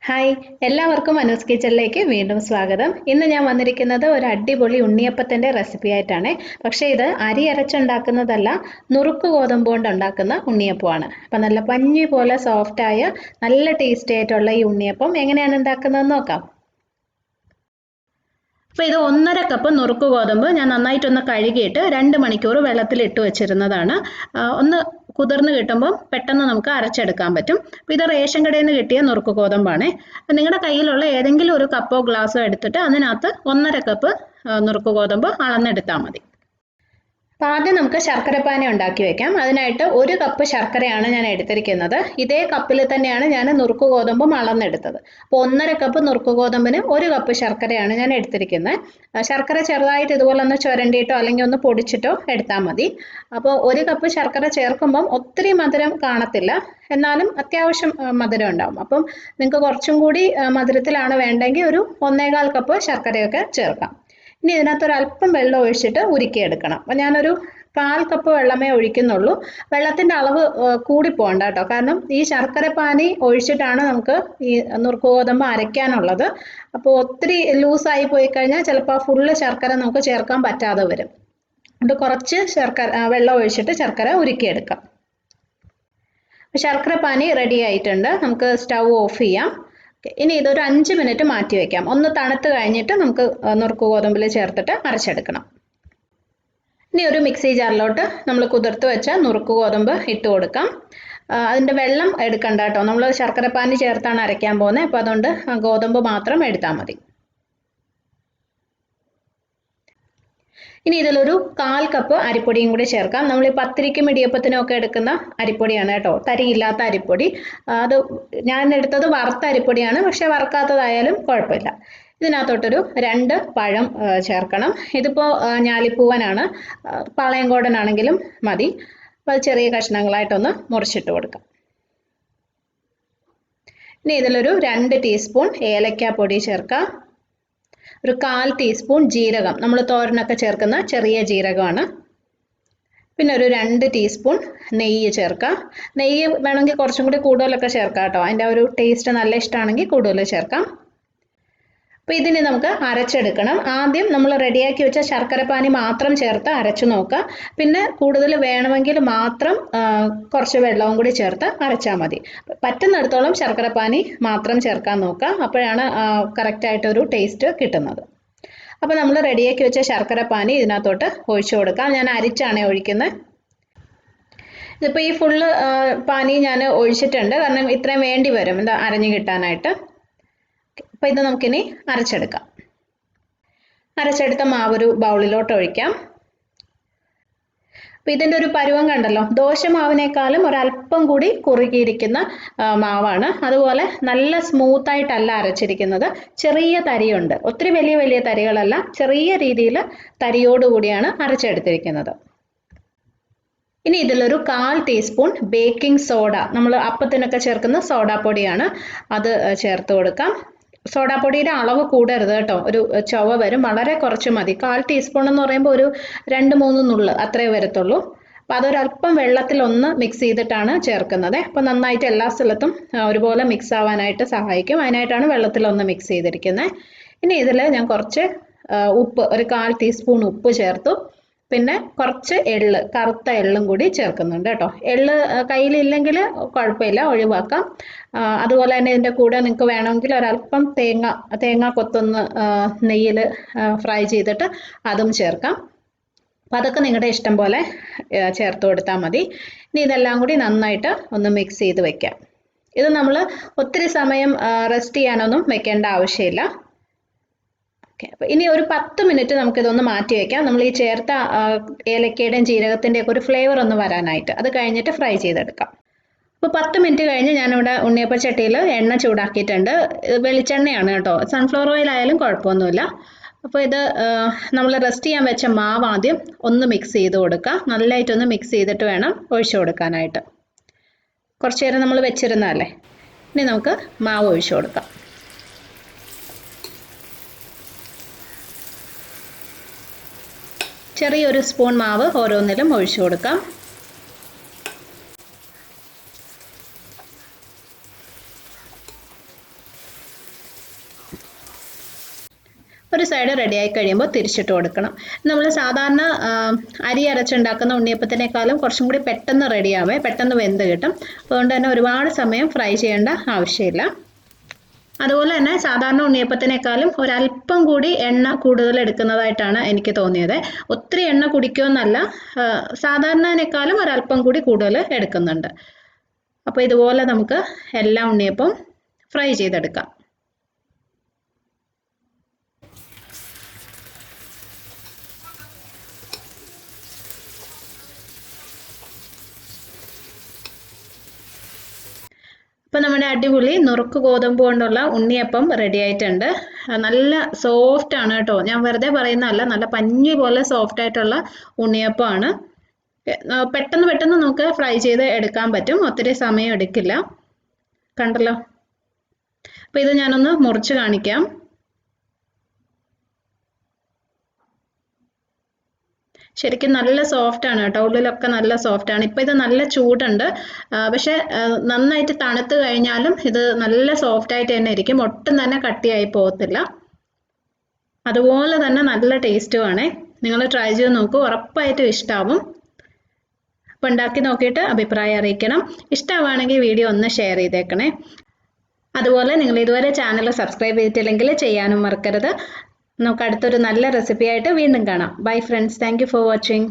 Hi, എല്ലാവർക്കും അനൂസ് കിച്ചണിലേക്ക് വീണ്ടും സ്വാഗതം. ഇന്ന് ഞാൻ വന്നിരിക്കുന്നത് ഒരു അടിപൊളി ഉണ്ണിയപ്പത്തിൻ്റെ റെസിപ്പി ആയിട്ടാണ്. പക്ഷേ ഇത് അരി അരച്ചുണ്ടാക്കുന്നതല്ല, നുറുക്ക് ഗോതമ്പ് കൊണ്ട് ഉണ്ടാക്കുന്ന ഉണ്ണിയപ്പമാണ്. അപ്പം നല്ല പഞ്ഞി പോലെ സോഫ്റ്റായ നല്ല ടേസ്റ്റി ആയിട്ടുള്ള ഈ ഉണ്ണിയപ്പം എങ്ങനെയാണ് ഉണ്ടാക്കുന്നതെന്ന് നോക്കാം. അപ്പോൾ ഇത് 1.5 കപ്പ് നുറുക്ക് ഗോതമ്പ് ഞാൻ നന്നായിട്ടൊന്ന് കഴുകിയിട്ട് 2 മണിക്കൂർ വെള്ളത്തിലിട്ട് വെച്ചിരുന്നതാണ്. ഒന്ന് കുതിർന്ന് കിട്ടുമ്പോൾ പെട്ടെന്ന് നമുക്ക് അരച്ചെടുക്കാൻ പറ്റും. അപ്പോൾ ഇത് റേഷൻ കടയിൽ നിന്ന് കിട്ടിയ നുറുക്ക് ഗോതമ്പാണ്. നിങ്ങളുടെ കയ്യിലുള്ള ഏതെങ്കിലും ഒരു കപ്പോ ഗ്ലാസ്സോ എടുത്തിട്ട് അതിനകത്ത് 1.5 കപ്പ് നുറുക്ക് ഗോതമ്പ് അളന്നെടുത്താൽ മതി. അപ്പോൾ ആദ്യം നമുക്ക് ശർക്കരപ്പാനി ഉണ്ടാക്കി വെക്കാം. അതിനായിട്ട് 1 കപ്പ് ശർക്കരയാണ് ഞാൻ എടുത്തിരിക്കുന്നത്. ഇതേ കപ്പിൽ തന്നെയാണ് ഞാൻ നുറുക്ക് ഗോതമ്പും അളന്നെടുത്തത്. അപ്പോൾ 1.5 കപ്പ് നുറുക്ക് ഗോതമ്പിന് 1 കപ്പ് ശർക്കരയാണ് ഞാൻ എടുത്തിരിക്കുന്നത്. ശർക്കര ചെറുതായിട്ട് ഇതുപോലെ ഒന്ന് ചുരണ്ടിയിട്ടോ അല്ലെങ്കിൽ ഒന്ന് പൊടിച്ചിട്ടോ എടുത്താൽ മതി. അപ്പോൾ 1 കപ്പ് ശർക്കര ചേർക്കുമ്പം ഒത്തിരി മധുരം കാണത്തില്ല, എന്നാലും അത്യാവശ്യം മധുരം ഉണ്ടാവും. അപ്പം നിങ്ങൾക്ക് കുറച്ചും കൂടി മധുരത്തിലാണ് വേണ്ടെങ്കിൽ ഒരു 1.25 കപ്പ് ശർക്കരയൊക്കെ ചേർക്കാം. ഇനി ഇതിനകത്തൊരു അല്പം വെള്ളം ഒഴിച്ചിട്ട് ഉരുക്കിയെടുക്കണം. അപ്പം ഞാനൊരു 1/4 കപ്പ് വെള്ളമേ ഒഴിക്കുന്നുള്ളൂ. വെള്ളത്തിൻ്റെ അളവ് കൂടി പോകണ്ട കേട്ടോ, കാരണം ഈ ശർക്കരപ്പാനി ഒഴിച്ചിട്ടാണ് നമുക്ക് ഈ നുറുക്ക് ഗോതമ്പ് അരയ്ക്കാനുള്ളത്. അപ്പോൾ ഒത്തിരി ലൂസായി പോയി കഴിഞ്ഞാൽ ചിലപ്പോൾ ഫുള്ള് ശർക്കര നമുക്ക് ചേർക്കാൻ പറ്റാതെ വരും. അതുകൊണ്ട് കുറച്ച് വെള്ളം ഒഴിച്ചിട്ട് ശർക്കര ഉരുക്കിയെടുക്കാം. ശർക്കരപ്പാനി റെഡി ആയിട്ടുണ്ട്. നമുക്ക് സ്റ്റൗ ഓഫ് ചെയ്യാം. ഇനി ഇതൊരു 5 മിനിറ്റ് മാറ്റി വയ്ക്കാം. ഒന്ന് തണുത്ത് കഴിഞ്ഞിട്ട് നമുക്ക് നുറുക്ക് ഗോതമ്പിൽ ചേർത്തിട്ട് അരച്ചെടുക്കണം. ഇനി ഒരു മിക്സി ജാറിലോട്ട് നമ്മൾ കുതിർത്ത് വെച്ച നുറുക്ക് ഗോതമ്പ് ഇട്ട് കൊടുക്കാം. അതിൻ്റെ വെള്ളം എടുക്കണ്ട കേട്ടോ, നമ്മൾ ശർക്കരപ്പാനി ചേർത്താണ് അരയ്ക്കാൻ പോകുന്നത്. അപ്പോൾ അതുകൊണ്ട് ഗോതമ്പ് മാത്രം എടുത്താൽ മതി. ഇനി ഇതിലൊരു 1/4 കപ്പ് അരിപ്പൊടിയും കൂടി ചേർക്കാം. നമ്മൾ ഈ പത്തിരിക്കും ഇടിയപ്പത്തിനും ഒക്കെ എടുക്കുന്ന അരിപ്പൊടിയാണ് കേട്ടോ, തരിയില്ലാത്ത അരിപ്പൊടി. അത് ഞാൻ എടുത്തത് വറുത്ത അരിപ്പൊടിയാണ്, പക്ഷെ വറുക്കാത്തതായാലും കുഴപ്പമില്ല. ഇതിനകത്തോട്ടൊരു 2 പഴം ചേർക്കണം. ഇതിപ്പോൾ ഞാലിപ്പൂവനാണ്, പാളയംകോടനാണെങ്കിലും മതി. അപ്പോൾ അത് ചെറിയ കഷ്ണങ്ങളായിട്ടൊന്ന് മുറിച്ചിട്ട് കൊടുക്കാം. ഇനി ഇതിലൊരു 2 ടീസ്പൂൺ ഏലക്കാപ്പൊടി ചേർക്കാം. ഒരു 1/4 ടീസ്പൂൺ ജീരകം, നമ്മൾ തോരനൊക്കെ ചേർക്കുന്ന ചെറിയ ജീരകമാണ്. പിന്നെ ഒരു 2 ടീസ്പൂൺ നെയ്യ് ചേർക്കാം. നെയ്യ് വേണമെങ്കിൽ കുറച്ചും കൂടി കൂടുതലൊക്കെ ചേർക്കാം കേട്ടോ, അതിൻ്റെ ഒരു ടേസ്റ്റ് നല്ല ഇഷ്ടമാണെങ്കിൽ കൂടുതൽ ചേർക്കാം. അപ്പോൾ ഇതിന് നമുക്ക് അരച്ചെടുക്കണം. ആദ്യം നമ്മൾ റെഡിയാക്കി വെച്ച ശർക്കരപ്പാനി മാത്രം ചേർത്ത് അരച്ചു നോക്കുക. പിന്നെ കൂടുതൽ വേണമെങ്കിൽ മാത്രം കുറച്ച് വെള്ളവും കൂടി ചേർത്ത് അരച്ചാൽ മതി. പറ്റുന്നിടത്തോളം ശർക്കരപ്പാനി മാത്രം ചേർക്കാൻ നോക്കുക, അപ്പോഴാണ് കറക്റ്റായിട്ടൊരു ടേസ്റ്റ് കിട്ടുന്നത്. അപ്പോൾ നമ്മൾ റെഡിയാക്കി വെച്ച ശർക്കരപ്പാനി ഇതിനകത്തോട്ട് ഒഴിച്ചു കൊടുക്കാം. ഞാൻ അരിച്ചാണ് ഒഴിക്കുന്നത്. ഇതിപ്പോൾ ഈ ഫുള്ള് പാനി ഞാൻ ഒഴിച്ചിട്ടുണ്ട്, കാരണം ഇത്രയും വേണ്ടി വരും ഇത് അരഞ്ഞു കിട്ടാനായിട്ട്. അപ്പോൾ ഇത് നമുക്കിനി അരച്ചെടുക്കാം. അരച്ചെടുത്ത മാവ് ഒരു ബൗളിലോട്ട് ഒഴിക്കാം. അപ്പോൾ ഇതിൻ്റെ ഒരു പരുവം കണ്ടല്ലോ, ദോശമാവിനേക്കാളും ഒരല്പം കൂടി കുറുകിയിരിക്കുന്ന മാവാണ്. അതുപോലെ നല്ല സ്മൂത്തായിട്ടല്ല അരച്ചിരിക്കുന്നത്, ചെറിയ തരിയുണ്ട്. ഒത്തിരി വലിയ വലിയ തരികളല്ല, ചെറിയ രീതിയിൽ തരിയോടുകൂടിയാണ് അരച്ചെടുത്തിരിക്കുന്നത്. ഇനി ഇതിലൊരു 1/4 ടീസ്പൂൺ ബേക്കിംഗ് സോഡ, നമ്മൾ അപ്പത്തിനൊക്കെ ചേർക്കുന്ന സോഡാപ്പൊടിയാണ്, അത് ചേർത്ത് കൊടുക്കാം. സോഡാപ്പൊടിയുടെ അളവ് കൂടരുത് കേട്ടോ, ഒരു ചുവ വരും. വളരെ കുറച്ച് മതി. 1/4 ടീസ്പൂൺ എന്ന് പറയുമ്പോൾ ഒരു 2-3 നുള്ള് അത്രേ വരത്തുള്ളൂ. അപ്പോൾ അതൊരല്പം വെള്ളത്തിലൊന്ന് മിക്സ് ചെയ്തിട്ടാണ് ചേർക്കുന്നത്. അപ്പോൾ നന്നായിട്ട് എല്ലാ സ്ഥലത്തും ഒരുപോലെ മിക്സ് ആവാനായിട്ട് സഹായിക്കും. അതിനായിട്ടാണ് വെള്ളത്തിലൊന്ന് മിക്സ് ചെയ്തിരിക്കുന്നത്. ഇനി ഇതിൽ ഞാൻ കുറച്ച് ഉപ്പ്, ഒരു 1/4 ടീസ്പൂൺ ഉപ്പ് ചേർത്തു. പിന്നെ കുറച്ച് എള്ള്, കറുത്ത എള്ളും കൂടി ചേർക്കുന്നുണ്ട് കേട്ടോ. എള്ള് കയ്യിലില്ലെങ്കിൽ കുഴപ്പമില്ല, ഒഴിവാക്കാം. അതുപോലെ തന്നെ ഇതിൻ്റെ കൂടെ നിങ്ങൾക്ക് വേണമെങ്കിൽ ഒരല്പം തേങ്ങ കൊത്തൊന്ന് നെയ്യിൽ ഫ്രൈ ചെയ്തിട്ട് അതും ചേർക്കാം. അപ്പോൾ അതൊക്കെ നിങ്ങളുടെ ഇഷ്ടം പോലെ ചേർത്ത് കൊടുത്താൽ മതി. ഇനി ഇതെല്ലാം കൂടി നന്നായിട്ട് ഒന്ന് മിക്സ് ചെയ്ത് വെക്കാം. ഇത് നമ്മൾ ഒത്തിരി സമയം റെസ്റ്റ് ചെയ്യാനൊന്നും വെക്കേണ്ട ആവശ്യമില്ല. അപ്പോൾ ഇനി ഒരു 10 മിനിറ്റ് നമുക്കിതൊന്ന് മാറ്റി വയ്ക്കാം. നമ്മൾ ഈ ചേർത്ത ഏലക്കയുടെയും ജീരകത്തിൻ്റെയൊക്കെ ഒരു ഫ്ലേവർ ഒന്ന് വരാനായിട്ട്. അത് കഴിഞ്ഞിട്ട് ഫ്രൈ ചെയ്തെടുക്കാം. അപ്പോൾ 10 മിനിറ്റ് കഴിഞ്ഞ് ഞാനിവിടെ ഉണ്ണിയപ്പച്ചട്ടിയിൽ എണ്ണ ചൂടാക്കിയിട്ടുണ്ട്. വെളിച്ചെണ്ണയാണ് കേട്ടോ, സൺഫ്ലവർ ഓയിൽ ആയാലും കുഴപ്പമൊന്നുമില്ല. അപ്പോൾ ഇത് നമ്മൾ റെസ്റ്റ് ചെയ്യാൻ വെച്ച മാവ് ആദ്യം ഒന്ന് മിക്സ് ചെയ്ത് കൊടുക്കുക. നല്ലതായിട്ടൊന്ന് മിക്സ് ചെയ്തിട്ട് വേണം ഒഴിച്ചു കൊടുക്കാനായിട്ട്. കുറച്ച് നേരം നമ്മൾ വെച്ചിരുന്നതല്ലേ. ഇനി നമുക്ക് മാവ് ഒഴിച്ചു കൊടുക്കാം. ചെറിയൊരു സ്പൂൺ മാവ് ഓരോന്നിലും ഒഴിച്ചു കൊടുക്കാം. ഒരു സൈഡ് റെഡിയായി കഴിയുമ്പോൾ തിരിച്ചിട്ട് കൊടുക്കണം. നമ്മൾ സാധാരണ അരി അരച്ചുണ്ടാക്കുന്ന ഉണ്ണിയപ്പത്തിനേക്കാളും കുറച്ചും കൂടി പെട്ടെന്ന് റെഡിയാവേ, പെട്ടെന്ന് വെന്ത് കിട്ടും. അതുകൊണ്ട് തന്നെ ഒരുപാട് സമയം ഫ്രൈ ചെയ്യേണ്ട ആവശ്യമില്ല. അതുപോലെ തന്നെ സാധാരണ ഉണ്ണിയപ്പത്തിനേക്കാളും ഒരല്പം കൂടി എണ്ണ കൂടുതൽ എടുക്കുന്നതായിട്ടാണ് എനിക്ക് തോന്നിയത്. ഒത്തിരി എണ്ണ കുടിക്കുമെന്നല്ല, സാധാരണേക്കാളും ഒരല്പം കൂടി കൂടുതൽ എടുക്കുന്നുണ്ട്. അപ്പോൾ ഇതുപോലെ നമുക്ക് എല്ലാ ഉണ്ണിയപ്പം ഫ്രൈ ചെയ്തെടുക്കാം. അപ്പോൾ നമ്മുടെ അടിപൊളി നുറുക്ക് ഗോതമ്പ് കൊണ്ടുള്ള ഉണ്ണിയപ്പം റെഡി ആയിട്ടുണ്ട്. നല്ല സോഫ്റ്റ് ആണ് കേട്ടോ, ഞാൻ വെറുതെ പറയുന്നതല്ല, നല്ല പഞ്ഞി പോലെ സോഫ്റ്റ് ആയിട്ടുള്ള ഉണ്ണിയപ്പമാണ്. പെട്ടെന്ന് നമുക്ക് ഫ്രൈ ചെയ്ത് എടുക്കാൻ പറ്റും, ഒത്തിരി സമയം എടുക്കില്ല. കണ്ടല്ലോ. അപ്പോൾ ഇത് ഞാനൊന്ന് മുറിച്ച് കാണിക്കാം. ശരിക്കും നല്ല സോഫ്റ്റ് ആണ് കേട്ടോ, ഉള്ളിലൊക്കെ നല്ല സോഫ്റ്റ് ആണ്. ഇപ്പം ഇത് നല്ല ചൂടുണ്ട്, പക്ഷെ നന്നായിട്ട് തണുത്ത് കഴിഞ്ഞാലും ഇത് നല്ല സോഫ്റ്റ് ആയിട്ട് തന്നെ ഇരിക്കും, ഒട്ടും തന്നെ കട്ടിയായി പോകത്തില്ല. അതുപോലെ തന്നെ നല്ല ടേസ്റ്റുമാണ്. നിങ്ങൾ ട്രൈ ചെയ്ത് നോക്കൂ, ഉറപ്പായിട്ടും ഇഷ്ടമാവും. അപ്പം ഉണ്ടാക്കി നോക്കിയിട്ട് അഭിപ്രായം അറിയിക്കണം. ഇഷ്ടമാണെങ്കിൽ വീഡിയോ ഒന്ന് ഷെയർ ചെയ്തേക്കണേ. അതുപോലെ നിങ്ങൾ ഇതുവരെ ചാനൽ സബ്സ്ക്രൈബ് ചെയ്തിട്ടില്ലെങ്കിൽ ചെയ്യാനും മറക്കരുത്. നമുക്ക് അടുത്തൊരു നല്ല റെസിപ്പി ആയിട്ട് വീണ്ടും കാണാം. Bye friends, thank you for watching.